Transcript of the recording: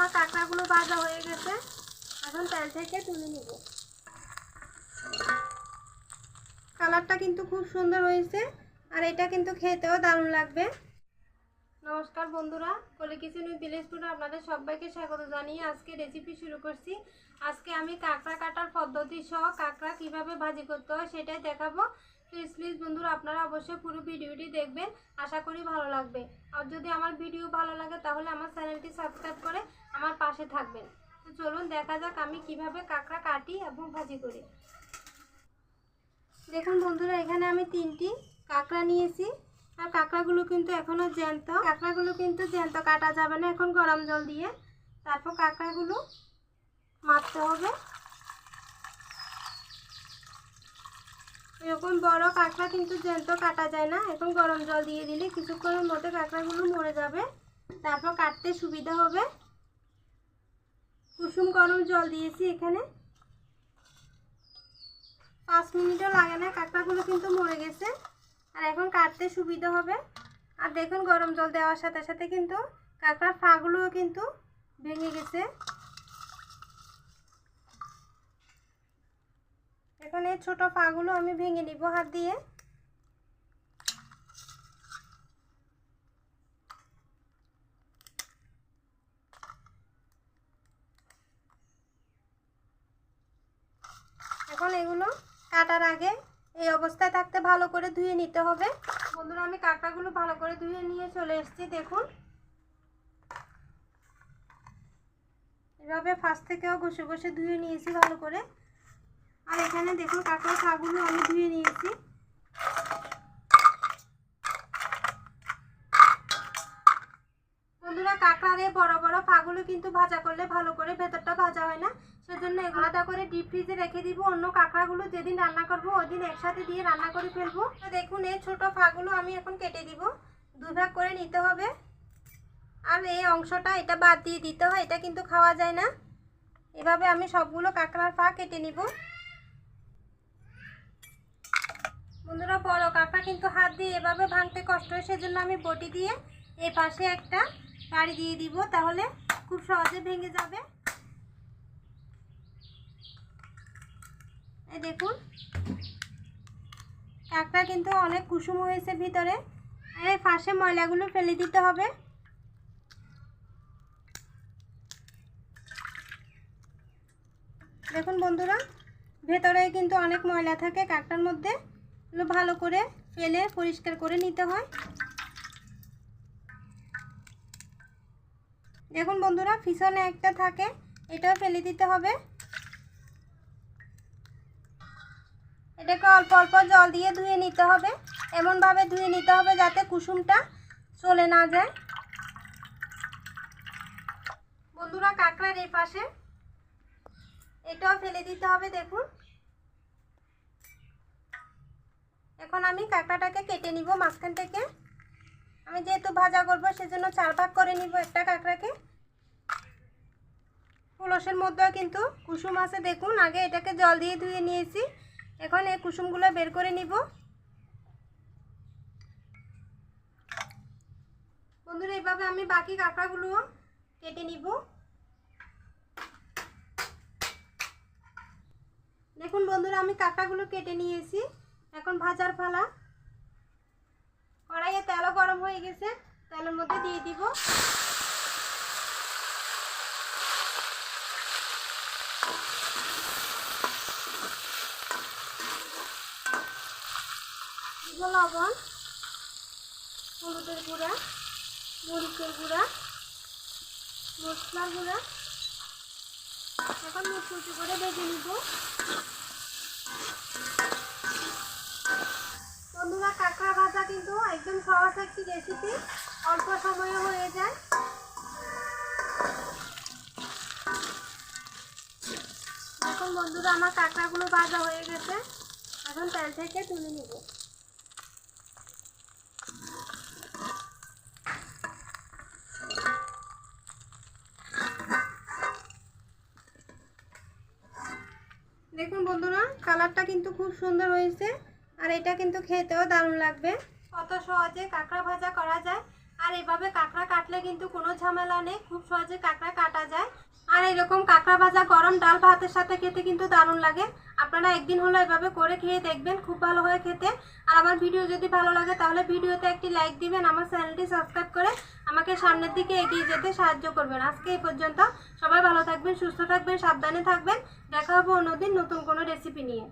আমার কাঁকড়াগুলো ভাজা হয়ে গেছে, এখন তেল থেকে তুলে নিব। কালারটা কিন্তু খুব সুন্দর হয়েছে, আর এটা কিন্তু খেতেও দারুণ লাগবে। নমস্কার বন্ধুরা, কলি কিচেন উইথ ভিলেজ ফুডে আপনাদের সবাইকে স্বাগত জানিয়ে আজকে রেসিপি শুরু করছি। আজকে আমি কাঁকড়া কাটার পদ্ধতি সহ কাঁকড়া কিভাবে ভাজি করতে হয় সেটাই দেখাবো। প্লিজ বন্ধুরা আপনারা অবশ্যই পুরো ভিডিওটি দেখবেন, আশা করি ভালো লাগবে। আর যদি আমার ভিডিও ভালো লাগে তাহলে আমার চ্যানেলটি সাবস্ক্রাইব করে আমার পাশে থাকবেন। তো চলুন দেখা যাক আমি কিভাবে কাঁকড়া কাটি এবং ভাজি করি। দেখুন বন্ধুরা, এখানে আমি 3টি কাঁকড়া নিয়েছি, আর কাঁকড়াগুলো কিন্তু এখনও জ্যান্ত। কাঁকড়াগুলো কিন্তু জ্যান্ত কাটা যাবে না, এখন গরম জল দিয়ে তারপর কাঁকড়াগুলো মারতে হবে। এরকম বড় কাঁকড়া কিন্তু জ্যান্ত কাটা যায় না, এখন গরম জল দিয়ে দিলে কিছুক্ষণের মধ্যে কাঁকড়াগুলো মরে যাবে, তারপর কাটতে সুবিধা হবে। কুসুম গরম জল দিয়েছি এখানে, 5 মিনিটও লাগে না, কাঁকড়াগুলো কিন্তু মরে গেছে, আর এখন কাটতে সুবিধা হবে। আর দেখুন গরম জল দেওয়ার সাথে সাথে কিন্তু কাঁকড়ার ফাগুলোও কিন্তু ভেঙে গেছে। এখন এই ছোট ফাগুলো আমি ভেঙে নিব হাত দিয়ে। এখন এগুলো কাটার আগে এই অবস্থায় থাকতে ভালো করে ধুয়ে নিতে হবে। বন্ধুরা, আমি কাঁকড়াগুলো ভালো করে ধুয়ে নিয়ে চলে এসেছি। দেখুন এভাবে ফার্স্ট থেকেও ঘষে ঘষে ধুয়ে নিয়েছি ভালো করে। আর এখানে দেখুন কাঁকড়ার ফাগুলো আমি ধুয়ে নিয়েছি। বন্ধুরা, কাঁকড়ার এই বড় বড় ফাগুলো কিন্তু ভাজা করলে ভালো করে ভেতরটা ভাজা হয় না, সেজন্য আলাদা করে ডিপ ফ্রিজে রেখে দিব। অন্য কাঁকড়াগুলো যেদিন রান্না করবো ওই দিন একসাথে দিয়ে রান্না করে ফেলবো। তো দেখুন এই ছোট ফাগুলো আমি এখন কেটে দিব, 2 ভাগ করে নিতে হবে। আর এই অংশটা এটা বাদ দিয়ে দিতে হয়, এটা কিন্তু খাওয়া যায় না। এভাবে আমি সবগুলো কাঁকড়ার ফা কেটে নিব। বন্ধুরা, বড় কাঁকড়া কিন্তু হাত দিয়ে এভাবে ভাঙতে কষ্ট হয়, সেজন্য আমি বটি দিয়ে এই পাশে একটা কাড়ি দিয়ে দিব, তাহলে খুব সহজে ভেঙে যাবে। এই দেখুন কাঁকড়া কিন্তু অনেক কুসুম হয়েছে ভিতরে, এই পাশে ময়লাগুলো ফেলে দিতে হবে। দেখুন বন্ধুরা, ভেতরে কিন্তু অনেক ময়লা থাকে কাঁকড়ার মধ্যে, এগুলো ভালো করে ফেলে পরিষ্কার করে নিতে হয়। দেখুন বন্ধুরা, পিছনে একটা থাকে, এটাও ফেলে দিতে হবে। এটাকে অল্প অল্প জল দিয়ে ধুয়ে নিতে হবে, এমনভাবে ধুয়ে নিতে হবে যাতে কুসুমটা চলে না যায়। বন্ধুরা, কাঁকড়ার এই পাশে এটাও ফেলে দিতে হবে। দেখুন এখন আমি কাঁকড়াটাকে কেটে নিব মাঝখান থেকে। আমি যেহেতু ভাজা করবো সেজন্য 4 ভাগ করে নিব একটা কাঁকড়াকে। কলসের মধ্যেও কিন্তু কুসুম আছে, দেখুন আগে এটাকে জল দিয়ে ধুয়ে নিয়েছি, এখন এই কুসুমগুলো বের করে নিব। বন্ধুরা, এইভাবে আমি বাকি কাঁকড়াগুলো কেটে নিব। দেখুন বন্ধুরা, আমি কাঁকড়াগুলো কেটে নিয়েছি, এখন ভাজার পালা। কড়াইয়ে তেলও গরম হয়ে গেছে, তেলের মধ্যে দিয়ে দিব লবণ, হলুদের গুঁড়া, মরিচের গুঁড়া, মশলার গুঁড়া। এখন মুচমুচি করে ভেজে নিব। বন্ধুরা, কাঁকড়া ভাজা কিন্তু একদম সহজ একটি রেসিপি, অল্প সময়ে হয়ে যায়। এখন বন্ধুরা আমার কাঁকড়াগুলো ভাজা হয়ে গেছে, এখন তেল থেকে তুলে নিব। দেখুন বন্ধুরা, কালারটা কিন্তু খুব সুন্দর হয়েছে, আর এটা কিন্তু খেতেও দারুণ লাগবে। কত সহজে কাঁকড়া ভাজা করা যায়। আর এভাবে কাঁকড়া কাটলে কিন্তু কোনো ঝামেলা নেই, খুব সহজে কাঁকড়া কাটা যায়। আর এরকম কাঁকড়া ভাজা গরম ডাল ভাতের সাথে খেতে কিন্তু দারুণ লাগে। আপনারা একদিন হলো এভাবে করে খেয়ে দেখবেন, খুব ভালো হয় খেতে। আর আমার ভিডিও যদি ভালো লাগে তাহলে ভিডিওতে একটি লাইক দিবেন, আমার চ্যানেলটি সাবস্ক্রাইব করে আমাকে সামনের দিকে এগিয়ে যেতে সাহায্য করবেন। আজকে এই পর্যন্ত, সবাই ভালো থাকবেন, সুস্থ থাকবেন, সাবধানে থাকবেন। দেখা হবে অন্যদিন নতুন কোনো রেসিপি নিয়ে।